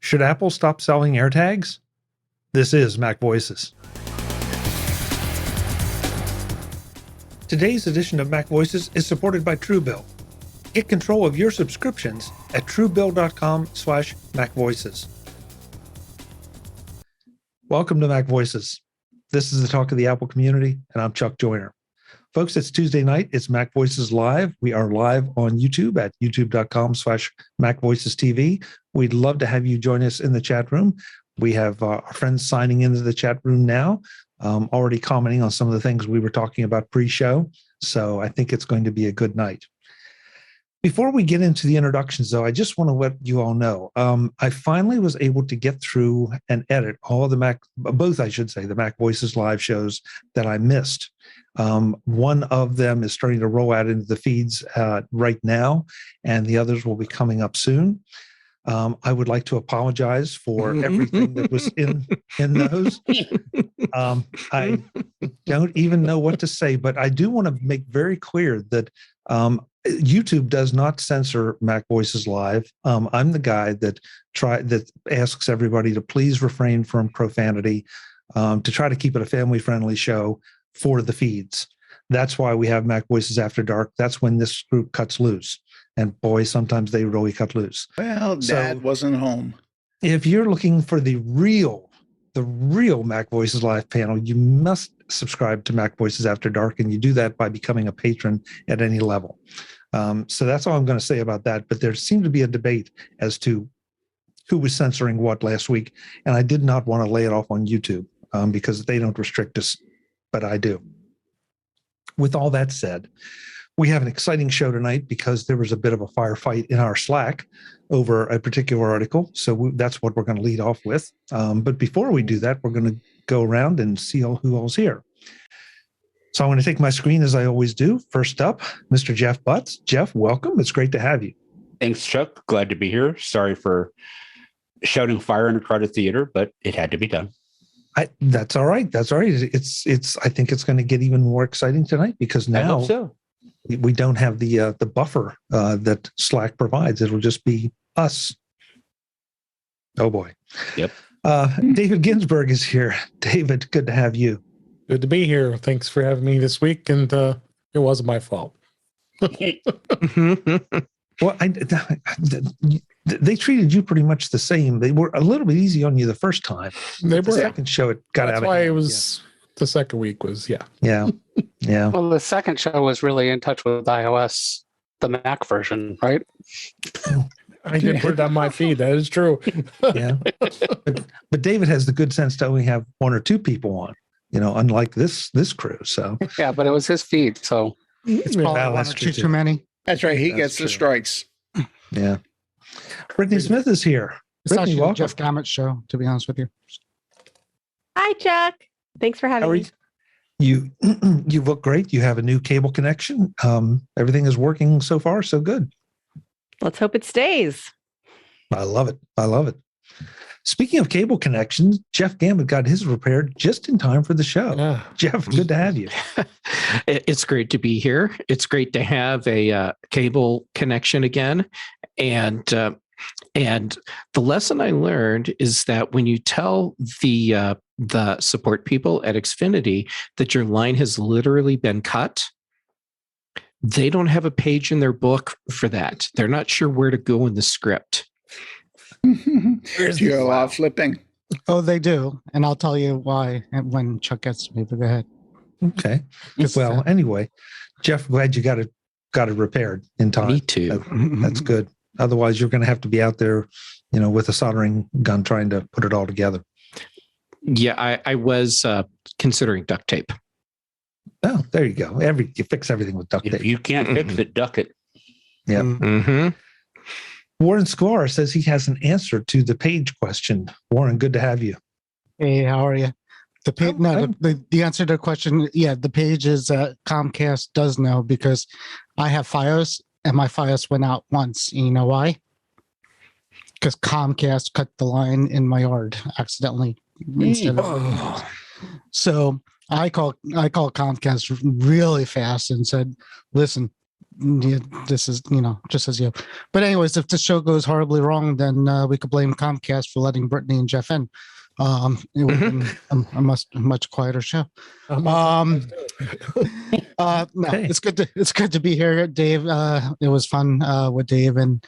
Should Apple stop selling AirTags? This is Mac Voices. Today's edition of Mac Voices is supported by Truebill. Get control of your subscriptions at truebill.com/MacVoices. Welcome to Mac Voices. This is the talk of the Apple community, and I'm Chuck Joyner. Folks, it's Tuesday night. It's Mac Voices Live. We are live on YouTube at youtube.com/MacVoicesTV. We'd love to have you join us in the chat room. We have our friends signing into the chat room now, already commenting on some of the things we were talking about pre-show. So I think it's going to be a good night. Before we get into the introductions, though, I just want to let you all know, I finally was able to get through and edit all of the the Mac Voices Live shows that I missed. One of them is starting to roll out into the feeds right now, and the others will be coming up soon. I would like to apologize for everything that was in those. I don't even know what to say, but I do want to make very clear that YouTube does not censor Mac Voices Live. I'm the guy that asks everybody to please refrain from profanity, to try to keep it a family-friendly show for the feeds. That's why we have Mac Voices After Dark. That's when this group cuts loose. And boy, sometimes they really cut loose. Well, Dad wasn't home. If you're looking for the real Mac Voices Live panel, you must subscribe to Mac Voices After Dark, and you do that by becoming a patron at any level. So that's all I'm going to say about that. But there seemed to be a debate as to who was censoring what last week, and I did not want to lay it off on YouTube because they don't restrict us, but I do. With all that said, we have an exciting show tonight because there was a bit of a firefight in our Slack over a particular article. So that's what we're going to lead off with. But before we do that, we're going to go around and see who all's here. So I'm going to take my screen as I always do. First up, Mr. Jeff Butts. Jeff, welcome. It's great to have you. Thanks, Chuck. Glad to be here. Sorry for shouting fire in a crowded theater, but it had to be done. That's all right. That's all right. I think it's going to get even more exciting tonight because now I hope so. We don't have the buffer that Slack provides. It'll just be us. Oh boy. Yep. David Ginsburg is here. David, good to have you. Good to be here. Thanks for having me this week, and it wasn't my fault. Well, they treated you pretty much the same. They were a little bit easy on you the first time. They were. The second show, it got out of hand. That's why it was. Yeah. The second week was, yeah. Well, the second show was really in touch with iOS, the Mac version, right? I didn't put it on my feed. That is true. Yeah. But David has the good sense to only have one or two people on, unlike this crew. So yeah, but it was his feed. So it's probably one or two too many. That's right. He gets the strikes. Yeah. Brittany Smith is here. It's Brittany, actually welcome. Jeff Gamet show, to be honest with you. Hi, Chuck. Thanks for having me. You look great. You have a new cable connection. Everything is working so far, so good. Let's hope it stays. I love it. Speaking of cable connections, Jeff Gamet got his repaired just in time for the show. Yeah. Jeff, good to have you. It's great to be here. It's great to have a cable connection again. And the lesson I learned is that when you tell the support people at Xfinity that your line has literally been cut, they don't have a page in their book for that. They're not sure where to go in the script. You're a lot of flipping. Oh, they do. And I'll tell you why when Chuck gets me. But go ahead. Okay. Well, anyway, Jeff, glad you got it repaired in time. Me too. That's good. Otherwise, you're going to have to be out there, with a soldering gun trying to put it all together. Yeah, I was considering duct tape. Oh, there you go. You fix everything with duct tape. If you can't fix it, duck it. Yeah. Mm-hmm. Warren Sklar says he has an answer to the page question. Warren, good to have you. Hey, how are you? The answer to the question, yeah, the page is Comcast does know because I have Fios and my Fios went out once. And you know why? Because Comcast cut the line in my yard accidentally. So I called Comcast really fast and said, listen, Yeah, this is, just as you. But anyways, if the show goes horribly wrong, then we could blame Comcast for letting Brittany and Jeff in. It would have been a much quieter show. No, it's good to be here, Dave. It was fun with Dave, and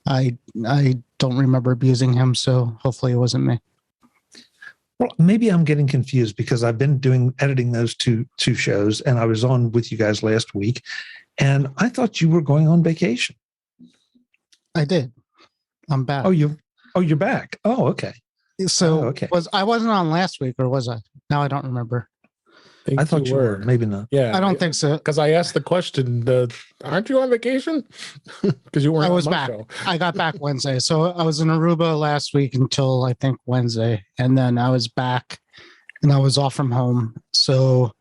I don't remember abusing him, so hopefully it wasn't me. Well, maybe I'm getting confused because I've been editing those two shows, and I was on with you guys last week, and I thought you were going on vacation. I did. I'm back. Oh, you're back. Oh, okay. So okay. I wasn't on last week, or was I? Now I don't remember. I thought you were. Maybe not. Yeah, I don't think so. Because I asked the question, aren't you on vacation? Because you weren't. I was on my back. show. I got back Wednesday. So I was in Aruba last week until I think Wednesday. And then I was back and I was off from home. So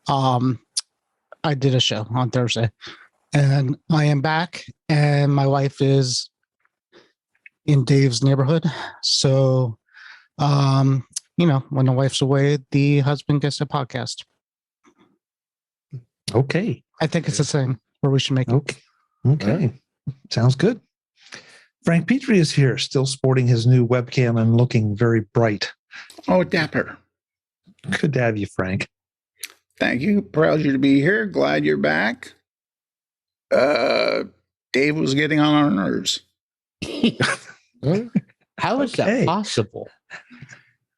I did a show on Thursday. And I am back, and my wife is in Dave's neighborhood. So when the wife's away, the husband gets a podcast. Okay. I think it's a thing where we should make it. Okay. Sounds good. Frank Petrie is here, still sporting his new webcam and looking very bright. Oh, dapper. Good to have you, Frank. Thank you. Proud you to be here. Glad you're back. Dave was getting on our nerves. How is that possible?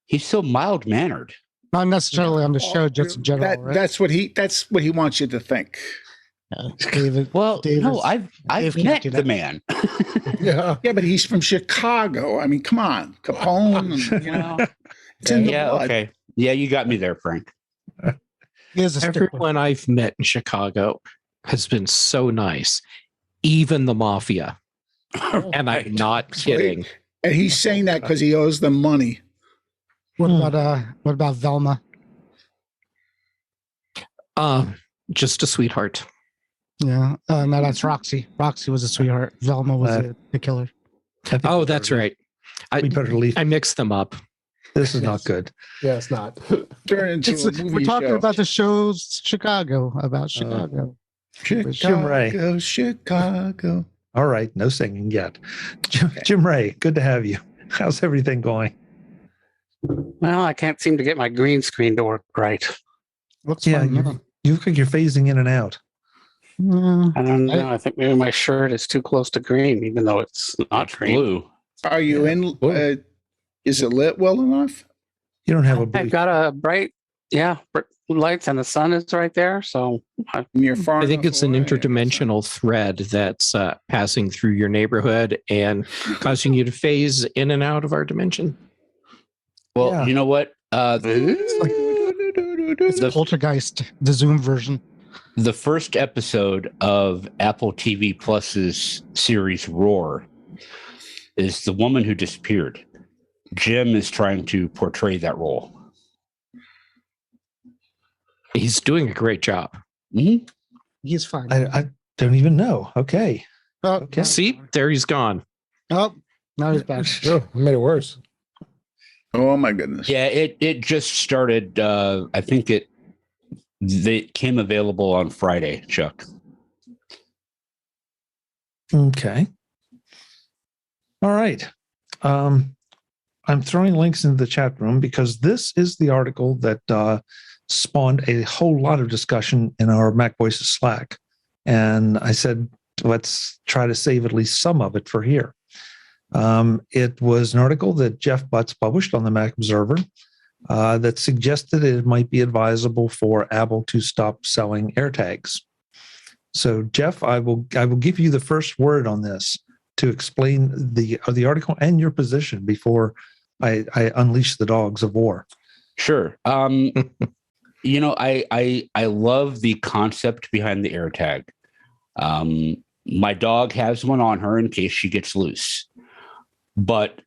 He's so mild-mannered. Not necessarily on the show, just in general. Right? That's what he wants you to think. David. Well, Davis, no, I've met the man. Yeah, but he's from Chicago. I mean, come on, Capone. It's in the blood. Okay, yeah, you got me there, Frank. Everyone I've met in Chicago has been so nice, even the mafia. And I'm not kidding. And he's saying that because he owes them money. What about Velma? Just a sweetheart. Yeah. No, that's Roxy. Roxy was a sweetheart. Velma was the killer. Oh, that's right. We better leave. I mixed them up. This is not good. Yeah, it's not. We're talking about the show's Chicago, about Chicago. Chicago. All right. No singing yet. Jim Rea, good to have you. How's everything going? Well, I can't seem to get my green screen to work right. Looks fine, you look like you're phasing in and out. I don't know. I think maybe my shirt is too close to green, even though it's not green. Blue. Are you in? Is it lit well enough? You don't have a blue. I've got a bright lights, and the sun is right there. So you're far. I think it's an interdimensional thread that's passing through your neighborhood and causing you to phase in and out of our dimension. Well, you know what? It's Poltergeist, the Zoom version. The first episode of Apple TV Plus's series Roar is the woman who disappeared. Jim is trying to portray that role. He's doing a great job. Mm-hmm. He's fine. I don't even know. Okay. Okay. See, there he's gone. Oh, now he's back. Oh, I made it worse. Oh my goodness. Yeah, it just started. I think it came available on Friday, Chuck. Okay. All right. I'm throwing links into the chat room because this is the article that spawned a whole lot of discussion in our MacVoices Slack. And I said, let's try to save at least some of it for here. It was an article that Jeff Butts published on the Mac Observer that suggested it might be advisable for Apple to stop selling AirTags. So, Jeff, I will give you the first word on this to explain the article and your position before I unleash the dogs of war. Sure. I love the concept behind the AirTag. My dog has one on her in case she gets loose. But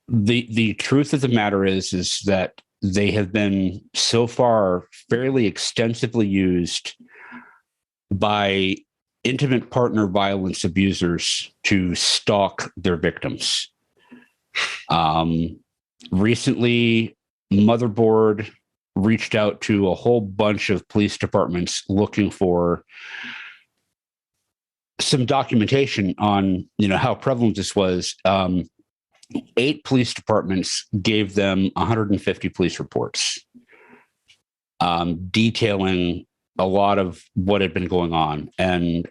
the truth of the matter is that they have been so far fairly extensively used by intimate partner violence abusers to stalk their victims. Recently, Motherboard reached out to a whole bunch of police departments looking for some documentation on how prevalent this was. 8 police departments gave them 150 police reports detailing a lot of what had been going on. And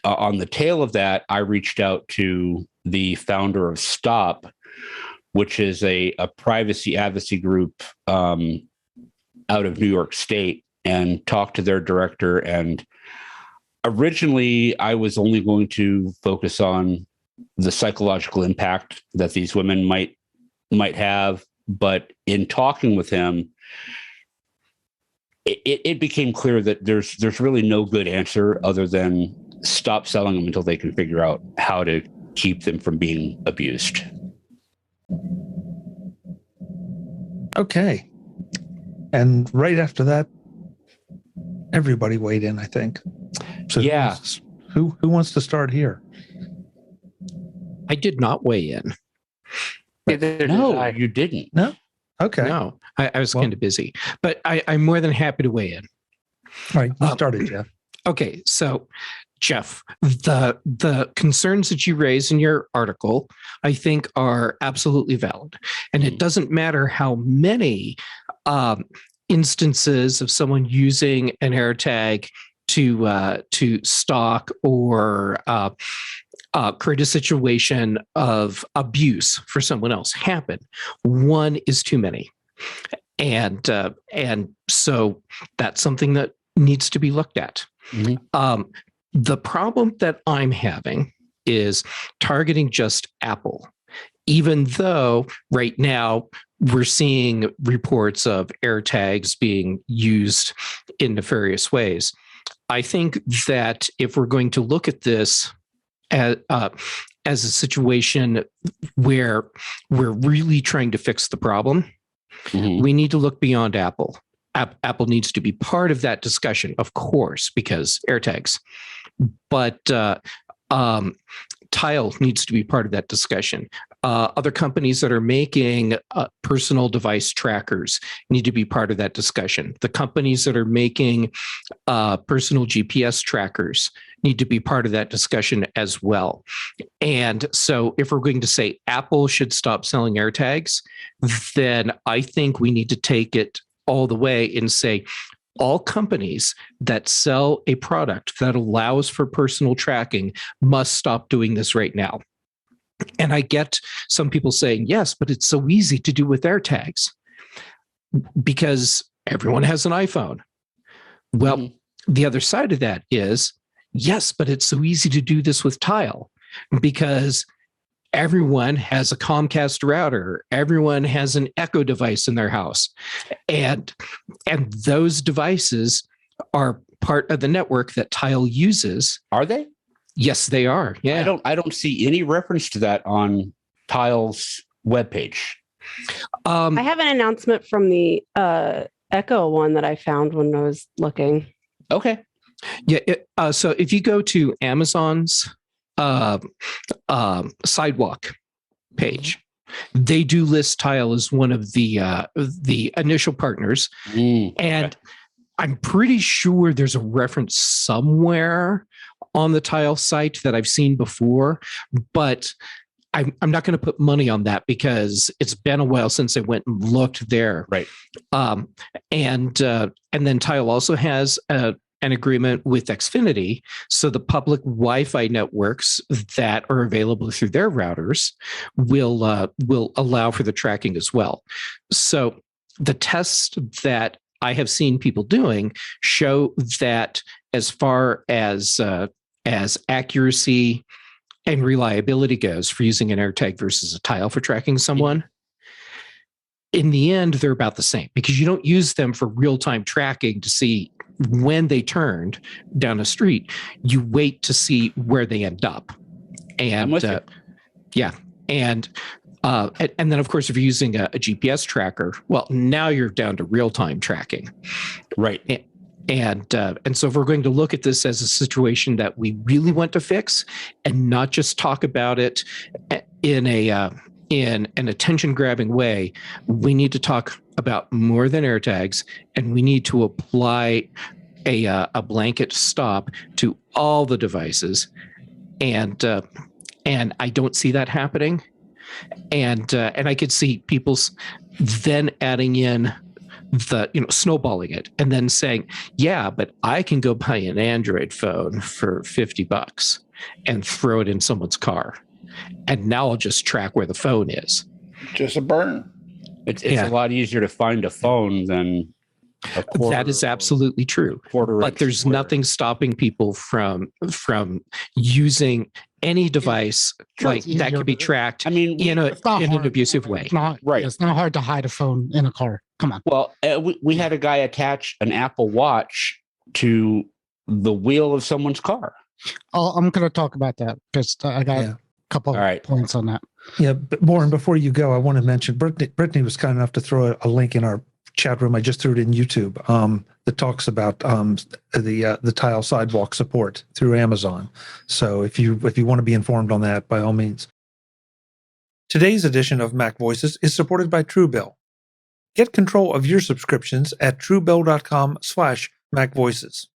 on the tail of that, I reached out to the founder of Stop, which is a privacy advocacy group out of New York State, and talked to their director. And originally, I was only going to focus on the psychological impact that these women might have. But in talking with him, it became clear that there's really no good answer other than stop selling them until they can figure out how to keep them from being abused. Okay. And right after that, everybody weighed in, I think. So yeah. Who wants to start here? I did not weigh in. No, you didn't. No? Okay. No, I was kind of busy, but I'm more than happy to weigh in. All right, you started, Jeff. Okay, so Jeff, the concerns that you raise in your article, I think, are absolutely valid, and it doesn't matter how many instances of someone using an AirTag to stalk or create a situation of abuse for someone else happen. One is too many, and so that's something that needs to be looked at. Mm-hmm. The problem that I'm having is targeting just Apple, even though right now we're seeing reports of AirTags being used in nefarious ways. I think that if we're going to look at this as a situation where we're really trying to fix the problem, mm-hmm. we need to look beyond Apple. Apple needs to be part of that discussion, of course, because AirTags. But Tile needs to be part of that discussion. Other companies that are making personal device trackers need to be part of that discussion. The companies that are making personal GPS trackers need to be part of that discussion as well. And so if we're going to say Apple should stop selling AirTags, then I think we need to take it all the way and say, all companies that sell a product that allows for personal tracking must stop doing this right now. And I get some people saying, yes, but it's so easy to do with AirTags because everyone has an iPhone. Well, the other side of that is, yes, but it's so easy to do this with Tile because everyone has a Comcast router. Everyone has an Echo device in their house. And those devices are part of the network that Tile uses. Are they? Yes, they are. Yeah. I don't see any reference to that on Tile's webpage. I have an announcement from the Echo one that I found when I was looking. Okay. Yeah. So if you go to Amazon's sidewalk page, they do list Tile as one of the initial partners, and I'm pretty sure there's a reference somewhere on the Tile site that I've seen before, but I'm not going to put money on that because it's been a while since I went and looked there. Right. And then Tile also has an agreement with Xfinity, so the public Wi-Fi networks that are available through their routers will allow for the tracking as well. So the tests that I have seen people doing show that as far as accuracy and reliability goes for using an AirTag versus a Tile for tracking someone, in the end, they're about the same because you don't use them for real-time tracking to see when they turned down a street. You wait to see where they end up. And and then, of course, if you're using a GPS tracker, well, now you're down to real-time tracking. Right. And so if we're going to look at this as a situation that we really want to fix and not just talk about it in an attention-grabbing way, we need to talk about more than AirTags, and we need to apply a blanket stop to all the devices and I don't see that happening. And I could see people's then adding in the, snowballing it and then saying, yeah, but I can go buy an Android phone for $50 and throw it in someone's car. And now I'll just track where the phone is. Just a burn. It's a lot easier to find a phone than a quarter. That is absolutely true. But there's square. nothing stopping people from using any device that could be tracked. I mean, in an abusive way. It's not hard to hide a phone in a car. Come on. Well, we had a guy attach an Apple Watch to the wheel of someone's car. I'm going to talk about that because I got a couple of points on that. Yeah, but Warren, before you go, I want to mention Brittany was kind enough to throw a link in our chat room. I just threw it in YouTube that talks about the tile sidewalk support through Amazon. So if you want to be informed on that, by all means. Today's edition of Mac Voices is supported by Truebill. Get control of your subscriptions at truebill.com/MacVoices.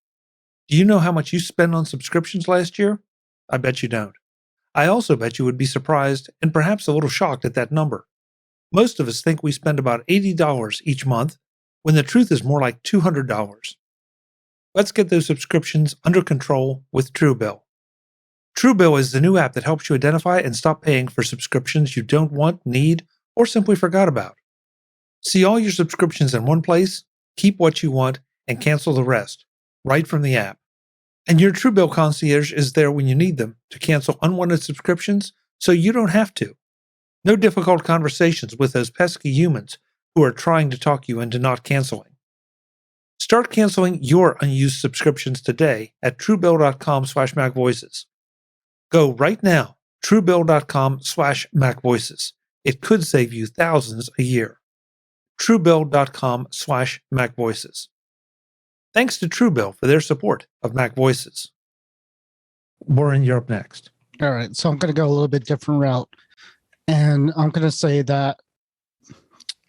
Do you know how much you spent on subscriptions last year? I bet you don't. I also bet you would be surprised and perhaps a little shocked at that number. Most of us think we spend about $80 each month, when the truth is more like $200. Let's get those subscriptions under control with Truebill. Truebill is the new app that helps you identify and stop paying for subscriptions you don't want, need, or simply forgot about. See all your subscriptions in one place, keep what you want, and cancel the rest, right from the app. And your Truebill concierge is there when you need them to cancel unwanted subscriptions so you don't have to. No difficult conversations with those pesky humans who are trying to talk you into not canceling. Start canceling your unused subscriptions today at truebill.com/MacVoices. Go right now, truebill.com/MacVoices. It could save you thousands a year. truebill.com/MacVoices. Thanks to Truebill for their support of Mac Voices. Warren, you're up next. All right, so I'm going to go a little bit different route. And I'm going to say that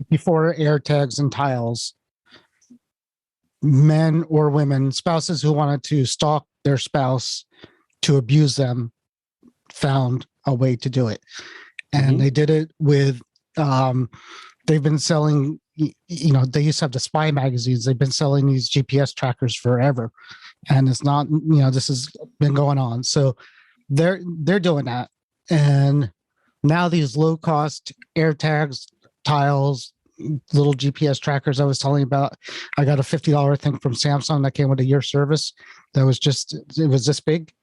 before AirTags and tiles, men or women, spouses who wanted to stalk their spouse to abuse them, found a way to do it. And they did it with, they've been selling, they used to have the spy magazines. They've been selling these GPS trackers forever. And it's not, this has been going on. So they're doing that. And now these low-cost AirTags, tiles, little GPS trackers I was telling you about, I got a $50 thing from Samsung that came with a year service. It was this big,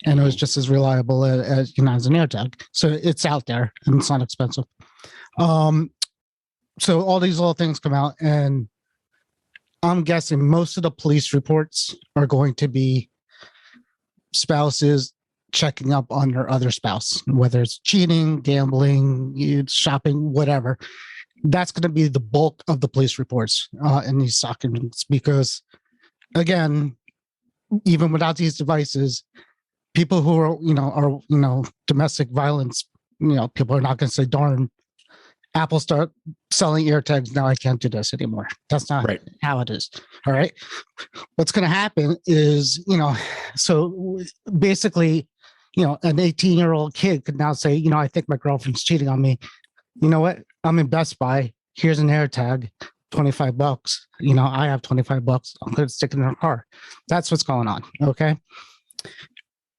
and it was just as reliable as an AirTag. So it's out there, and it's not expensive. So all these little things come out, and I'm guessing most of the police reports are going to be spouses checking up on their other spouse, whether it's cheating, gambling, shopping, whatever. That's going to be the bulk of the police reports in these documents, because, again, even without these devices, people who are domestic violence, people are not going to say, darn, Apple start selling AirTags, now I can't do this anymore. That's not how it is. All right. What's going to happen is, so basically, an 18-year-old kid could now say, I think my girlfriend's cheating on me. You know what? I'm in Best Buy. Here's an AirTag, $25. I have $25. I'm going to stick it in her car. That's what's going on. Okay.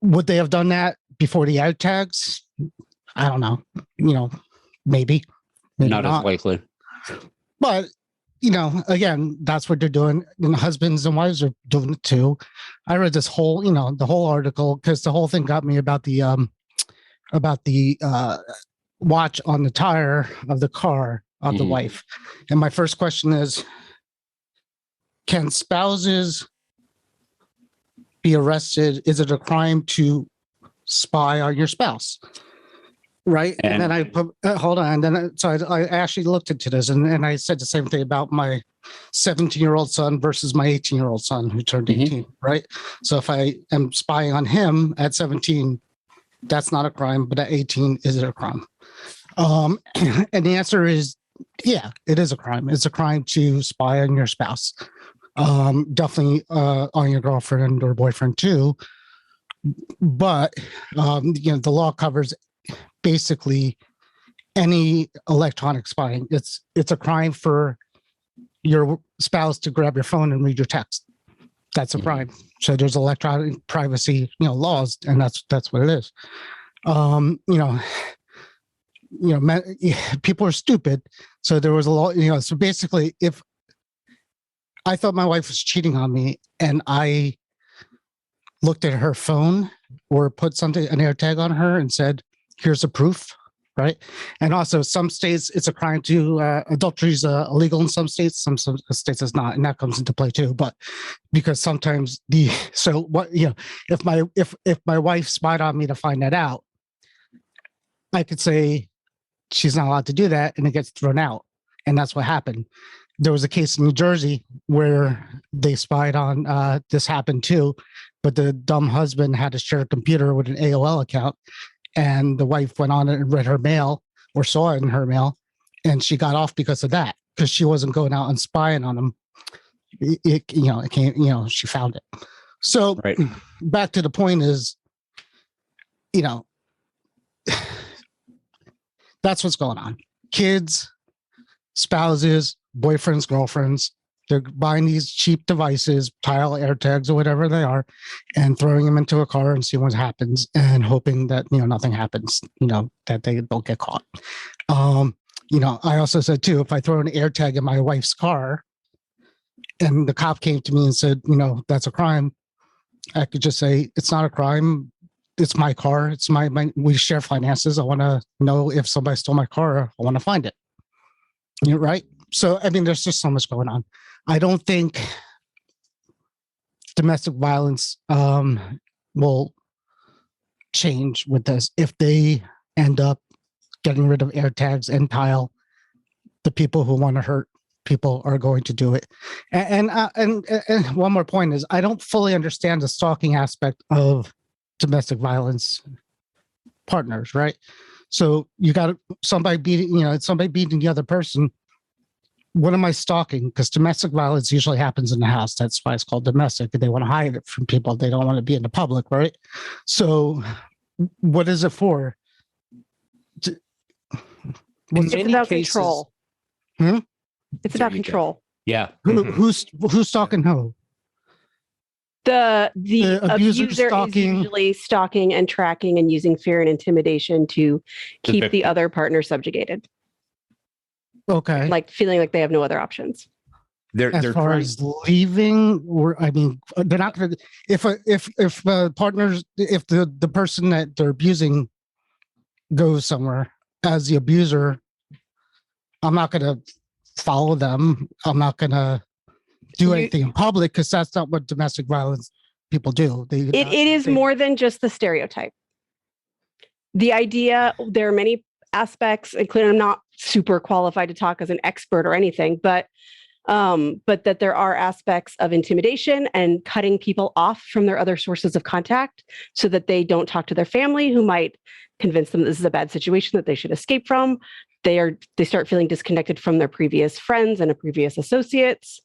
Would they have done that before the AirTags? I don't know. Maybe not as likely. But, again, that's what they're doing. Husbands and wives are doing it too. I read this whole, the whole article, because the whole thing got me about the watch on the tire of the car of the wife. And my first question is, can spouses be arrested? Is it a crime to spy on your spouse? Right. And then I put, hold on. And then I actually looked into this, and I said the same thing about my 17-year-old son versus my 18-year-old son who turned 18. Right. So if I am spying on him at 17, that's not a crime, but at 18, is it a crime? And the answer is, yeah, it is a crime. It's a crime to spy on your spouse. Definitely on your girlfriend or boyfriend too. but the law covers basically any electronic spying. It's a crime for your spouse to grab your phone and read your text. That's a crime. So there's electronic privacy, laws, and that's what it is. People are stupid. So there was a law, so basically if I thought my wife was cheating on me and I looked at her phone or put an AirTag on her and said, here's a proof, right? And also some states it's a crime to adultery is illegal in some states it's not, and that comes into play too. But because sometimes if my wife spied on me to find that out, I could say she's not allowed to do that and it gets thrown out. And that's what happened. There was a case in New Jersey where they spied on this happened too, but the dumb husband had to share a computer with an AOL account, and the wife went on and read her mail or saw it in her mail, and she got off because of that, because she wasn't going out and spying on him. It came, she found it. So right. Back to the point is, that's what's going on. Kids, spouses, boyfriends, girlfriends, they're buying these cheap devices, Tile, AirTags, or whatever they are, and throwing them into a car and see what happens, and hoping that nothing happens, that they don't get caught. I also said too, if I throw an AirTag in my wife's car, and the cop came to me and said, that's a crime, I could just say it's not a crime. It's my car. It's my we share finances. I want to know if somebody stole my car. I want to find it. Right. So, there's just so much going on. I don't think domestic violence will change with this. If they end up getting rid of AirTags and Tile, the people who want to hurt people are going to do it. And one more point is, I don't fully understand the stalking aspect of domestic violence partners, right? So you got somebody beating the other person. What am I stalking? Because domestic violence usually happens in the house. That's why it's called domestic. They want to hide it from people. They don't want to be in the public, right? So what is it for? It's about control. It's about control. Yeah. Who's stalking who? The abuser is usually stalking and tracking and using fear and intimidation to keep the other partner subjugated. Okay. Like feeling like they have no other options. They're as leaving, or they're not going to. If partners, if the person that they're abusing goes somewhere as the abuser, I'm not going to follow them. I'm not going to do anything in public, because that's not what domestic violence people do. It is more than just the stereotype. The idea, there are many aspects, including, I'm not super qualified to talk as an expert or anything, but that there are aspects of intimidation and cutting people off from their other sources of contact so that they don't talk to their family, who might convince them this is a bad situation that they should escape from. They start feeling disconnected from their previous friends and previous associates.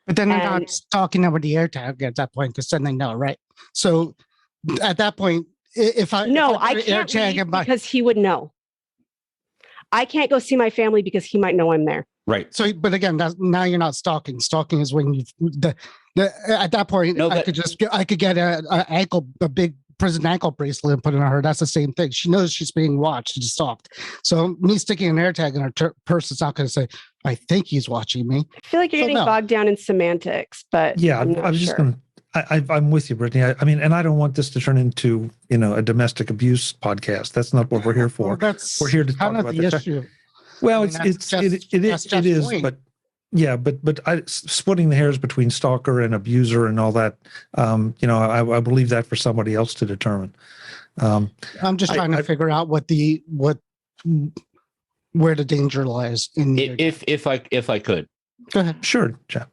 But then they're not talking about the AirTag at that point, because then they know, right? So at that point, I can't leave because he would know. I can't go see my family because he might know I'm there. Right. So, but again, now you're not stalking. Stalking is when at that point, I could get a big prison ankle bracelet and put it on her. That's the same thing. She knows she's being watched and stalked. So me sticking an AirTag in her purse is not going to say, I think he's watching me. I feel like you're getting bogged down in semantics, but yeah, I'm just going to. I'm with you, Brittany. And I don't want this to turn into, a domestic abuse podcast. That's not what we're here for. We're here to talk about the issue. Well, it is, but yeah, but splitting the hairs between stalker and abuser and all that, I believe that for somebody else to determine. I'm just trying to figure out where the danger lies in the if I could. Go ahead. Sure, Jeff.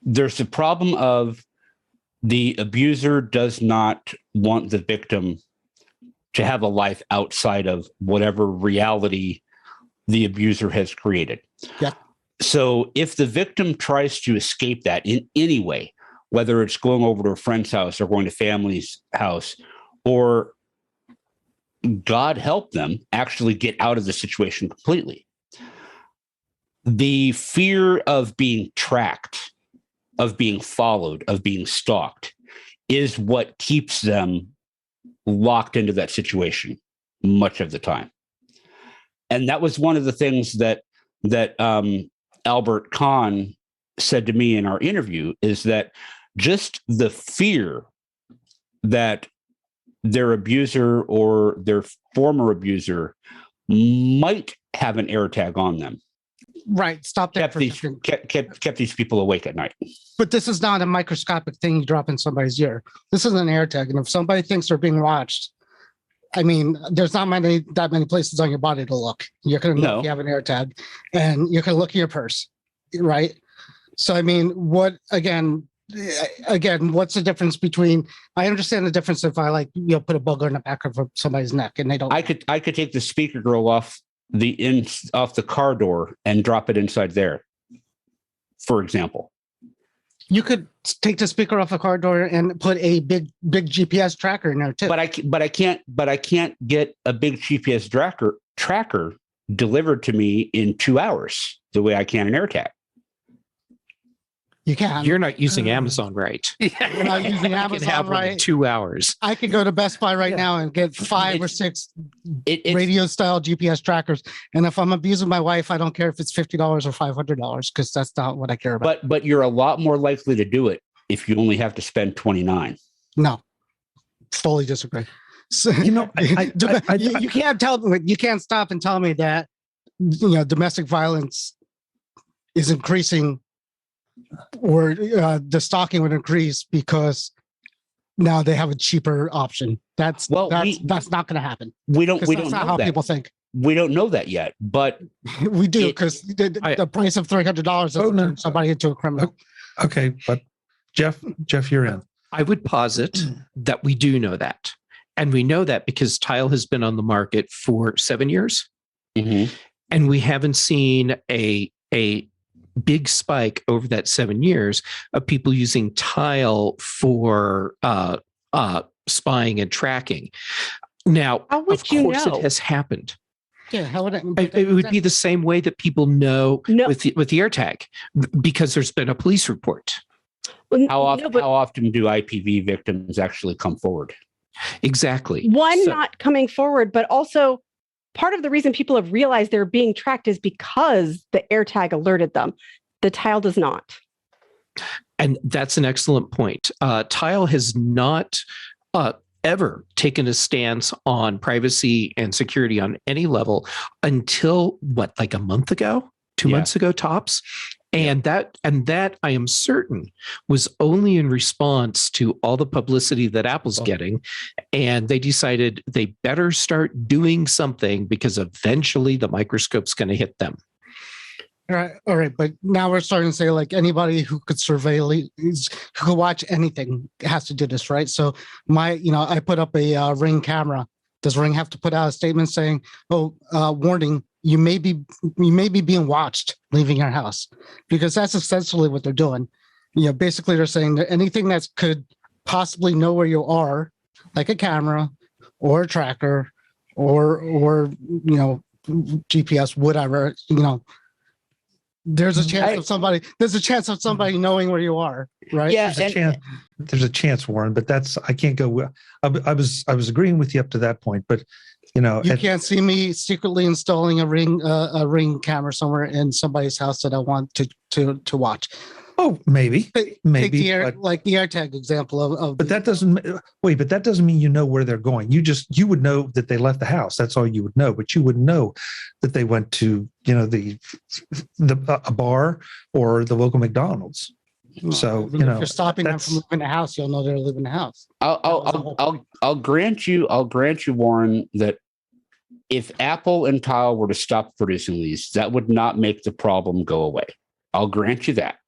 There's a problem of the abuser does not want the victim to have a life outside of whatever reality the abuser has created. Yeah. So if the victim tries to escape that in any way, whether it's going over to a friend's house or going to family's house, or God help them actually get out of the situation completely. The fear of being tracked, of being followed, of being stalked is what keeps them locked into that situation much of the time. And that was one of the things that Albert Kahn said to me in our interview, is that just the fear that their abuser or their former abuser might have an AirTag on them. Right. Stop that. Kept these people awake at night. But this is not a microscopic thing you drop in somebody's ear. This is an AirTag. And if somebody thinks they're being watched, I mean, there's not that many places on your body to look. You're going to know if you have an AirTag, and you can look in your purse, right? So, I mean, again, what's the difference between? I understand the difference if I put a booger in the back of somebody's neck and they don't. I could take the speaker grill off the car door and drop it inside there, for example. You could take the speaker off a car door and put a big GPS tracker in there too. But I can't get a big GPS tracker delivered to me in 2 hours the way I can an AirTag. You can. You're not using Amazon right. You're not using Amazon right. 2 hours. I could go to Best Buy right now and get 5 or 6 radio-style GPS trackers. And if I'm abusing my wife, I don't care if it's $50 or $500 because that's not what I care about. But you're a lot more likely to do it if you only have to spend $29. No, fully disagree. So, you can't stop and tell me that domestic violence is increasing, or the stalking would increase because now they have a cheaper option. That's not going to happen. We don't know how people think. We don't know that yet, but we do, because the price of $300 doesn't turn somebody into a criminal. Okay, but Jeff, you're in. I would posit that we do know that, and we know that because Tile has been on the market for 7 years, and we haven't seen a big spike over that 7 years of people using Tile for spying and tracking. Now, of course, it has happened. Yeah, how would it would be the same way that people know with the AirTag, because there's been a police report. How often do IPV victims actually come forward? Exactly. Not coming forward, but also part of the reason people have realized they're being tracked is because the AirTag alerted them. The Tile does not. And that's an excellent point. Tile has not ever taken a stance on privacy and security on any level until a month ago, 2 months ago tops. And that I am certain was only in response to all the publicity that Apple's getting. And they decided they better start doing something because eventually the microscope's going to hit them. All right. But now we're starting to say anybody who could surveil, who could watch anything has to do this, right? So I put up a Ring camera. Does Ring have to put out a statement saying, warning, you may be being watched leaving your house? Because that's essentially what they're doing. Basically they're saying that anything that could possibly know where you are, like a camera or a tracker or GPS, whatever, there's a chance of somebody knowing where you are, right? Yeah, there's a chance, Warren, but I can't go. I was agreeing with you up to that point, but you can't see me secretly installing a Ring camera somewhere in somebody's house that I want to watch. Oh, maybe. Take the AirTag example of. But that doesn't mean you know where they're going. You would know that they left the house. That's all you would know. But you would know that they went to a bar or the local McDonald's. So if you're stopping them from leaving the house, you'll know they're leaving the house. I'll grant you, Warren, that if Apple and Tile were to stop producing these, that would not make the problem go away. I'll grant you that.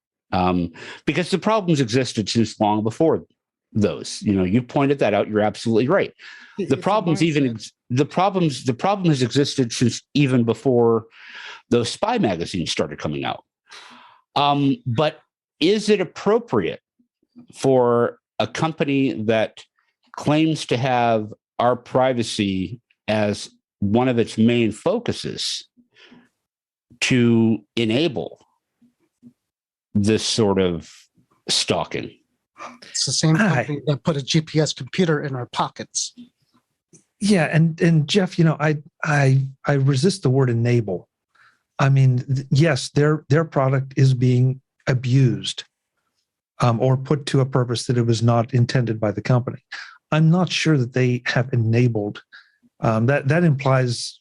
Because the problems existed since long before those. You pointed that out. You're absolutely right. The problem has existed since even before those spy magazines started coming out. But is it appropriate for a company that claims to have our privacy as one of its main focuses to enable this sort of stalking. It's the same company that put a GPS computer in our pockets. Yeah, and Jeff, I resist the word enable. I mean, yes, their product is being abused or put to a purpose that it was not intended by the company. I'm not sure that they have enabled. That implies,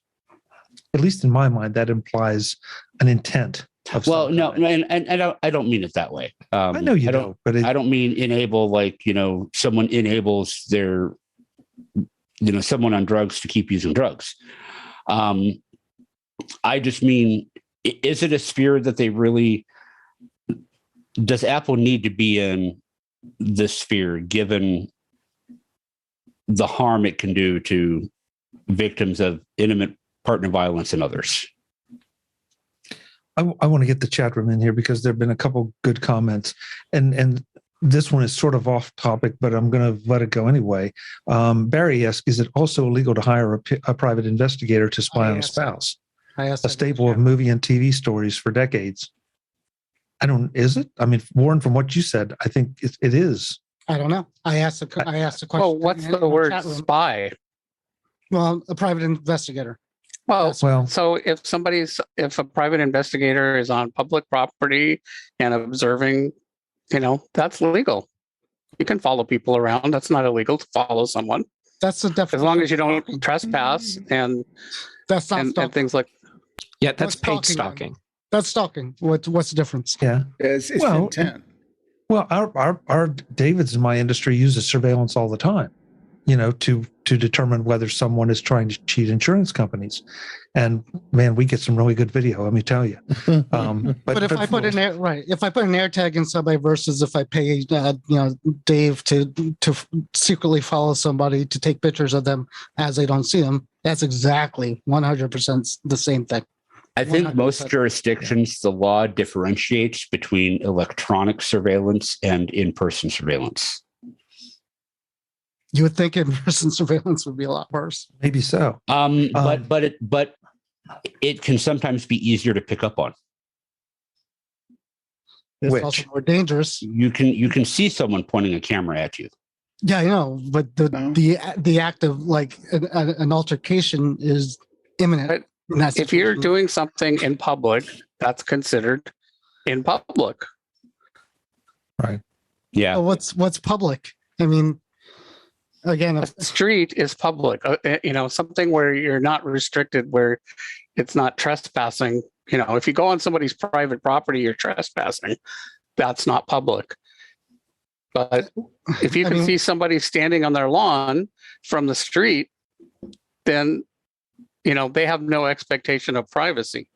at least in my mind, that implies an intent. Well, no, and I don't mean it that way. I know you don't, but I don't mean enable like, someone enables their, someone on drugs to keep using drugs. I just mean, is it a sphere that they really, does Apple need to be in this sphere given the harm it can do to victims of intimate partner violence and others? I want to get the chat room in here because there have been a couple good comments, and this one is sort of off topic, but I'm going to let it go anyway. Barry asks, is it also illegal to hire a private investigator to spy on a spouse? A staple of movie and TV stories for decades. Is it? I mean, Warren, from what you said, I think it is. I don't know. I asked the question. Well, what's the word spy? Well, a private investigator. Well, so if a private investigator is on public property and observing, that's legal. You can follow people around. That's not illegal to follow someone. That's the definition. As long as you don't trespass and that's not and things like. Yeah, that's paid stalking. That's stalking. What's the difference? Yeah, it's intent. Well, our Davids in my industry uses surveillance all the time, to determine whether someone is trying to cheat insurance companies. And man, we get some really good video, let me tell you. But if I put an AirTag in somebody versus if I pay Dave to secretly follow somebody to take pictures of them as they don't see them, that's exactly 100% the same thing. I think most jurisdictions, the law differentiates between electronic surveillance and in-person surveillance. You would think in-person surveillance would be a lot worse. Maybe so. But it can sometimes be easier to pick up on. It's also more dangerous. You can see someone pointing a camera at you. Yeah, I know, but the act of like an altercation is imminent. If you're doing something in public, that's considered in public. Right. Yeah. So what's public? I mean, again, a street is public. Something where you're not restricted, where it's not trespassing. If you go on somebody's private property, you're trespassing. That's not public. But if you can see somebody standing on their lawn from the street, then they have no expectation of privacy.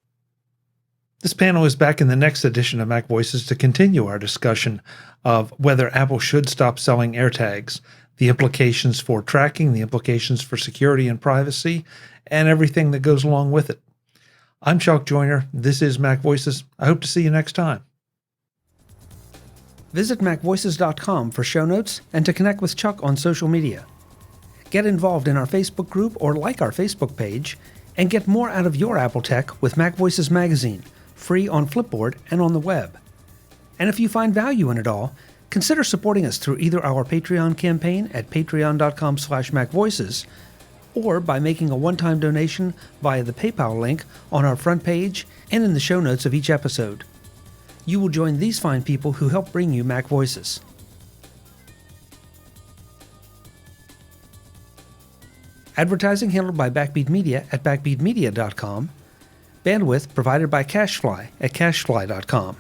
This panel is back in the next edition of Mac Voices to continue our discussion of whether Apple should stop selling AirTags, the implications for tracking, the implications for security and privacy, and everything that goes along with it. I'm Chuck Joyner. This is Mac Voices. I hope to see you next time. Visit MacVoices.com for show notes and to connect with Chuck on social media. Get involved in our Facebook group or like our Facebook page, and get more out of your Apple tech with Mac Voices Magazine, free on Flipboard and on the web. And if you find value in it all, consider supporting us through either our Patreon campaign at patreon.com/MacVoices or by making a one-time donation via the PayPal link on our front page and in the show notes of each episode. You will join these fine people who help bring you Mac Voices. Advertising handled by Backbeat Media at backbeatmedia.com. Bandwidth provided by CacheFly at cachefly.com.